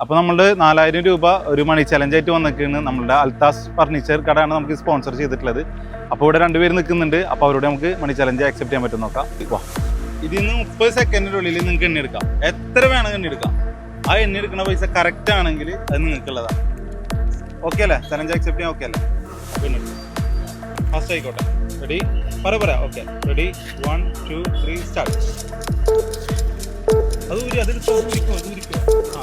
അപ്പോൾ നമ്മൾ 4000 രൂപ ഒരു മണി ചലഞ്ചായിട്ട് വന്നിരിക്കുകയാണ്. നമ്മളുടെ അൽത്താസ് ഫർണിച്ചർ കടയാണ് നമുക്ക് സ്പോൺസർ ചെയ്തിട്ടുള്ളത്. അപ്പോൾ ഇവിടെ രണ്ടുപേര് നിൽക്കുന്നുണ്ട്. അപ്പോൾ അവരോട് നമുക്ക് മണി ചലഞ്ച് ആക്സെപ്റ്റ് ചെയ്യാൻ പറ്റും നോക്കാം. വാ, ഇതിൽ നിന്ന് 30 സെക്കൻഡിനുള്ളിൽ നിങ്ങൾക്ക് എണ്ണി എടുക്കാം. എത്ര വേണമെങ്കിൽ എണ്ണി എടുക്കാം. ആ എണ്ണി എടുക്കുന്ന പൈസ കറക്റ്റ് ആണെങ്കിൽ അത് നിങ്ങൾക്കുള്ളതാണ്. ഓക്കെ അല്ലേ? ചലഞ്ച് ആക്സെപ്റ്റ് ചെയ്യാൻ ഓക്കെ അല്ലേ? പിന്നെ ഫസ്റ്റ് ആയിക്കോട്ടെ. റെഡി? പറയാം. Okay, ready? 1 2 3 സ്റ്റാർട്ട്. അത് അതെടുത്തോ, ഊരിക്കോ. ആ,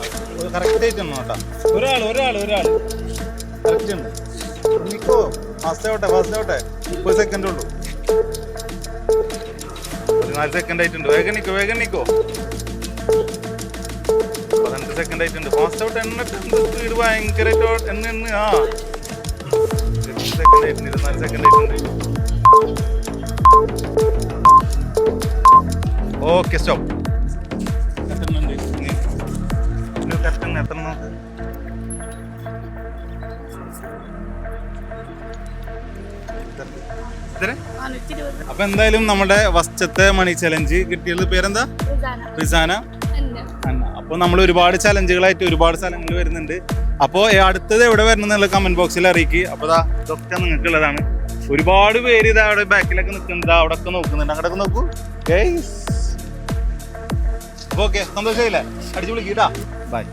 കറക്റ്റ് ആയിട്ട് എണ്ണോ കേട്ടോ. ഒരാൾ കറക്റ്റ് ഉണ്ട്. നിൽക്കോ, ഫാസ്റ്റ് ആവട്ടെ. 30 സെക്കൻഡ് ഉള്ളൂ. 14 സെക്കൻഡ് ആയിട്ടുണ്ട്. വേഗം നിൽക്കോ. 15 സെക്കൻഡ് ആയിട്ടുണ്ട്. Fast out. സ്പീഡ് ഭയങ്കരമായിട്ട് എണ്ണ. ആ, 16 സെക്കൻഡ് ആയിട്ടുണ്ട്. 24 സെക്കൻഡ് ആയിട്ടുണ്ട്. Okay, stop. അപ്പൊ എന്തായാലും നമ്മുടെ ഫസ്റ്റത്തെ മണി ചലഞ്ച് കിട്ടിയത് പേരെന്താ? റിസാന. അപ്പൊ നമ്മൾ ഒരുപാട് ചലഞ്ചുകളായിട്ട് ഒരുപാട് സ്ഥലങ്ങളിൽ വരുന്നുണ്ട്. അപ്പോൾ അടുത്തത് എവിടെ വരണം എന്നുള്ള കമന്റ് ബോക്സിൽ അറിയിക്കുക. അപ്പോൾ ഇതൊക്കെ നിങ്ങൾക്കുള്ളതാണ്. ഒരുപാട് പേര് ഇതാ അവിടെ ബാക്കിലൊക്കെ നിൽക്കുന്നുണ്ട്, അവിടെ ഒക്കെ നോക്കുന്നുണ്ട്. അങ്ങോട്ടൊക്കെ നോക്കൂ. ഓക്കെ, സന്തോഷമായില്ലേ? അടിച്ചു വിളിക്കട്ടാ. ബൈ.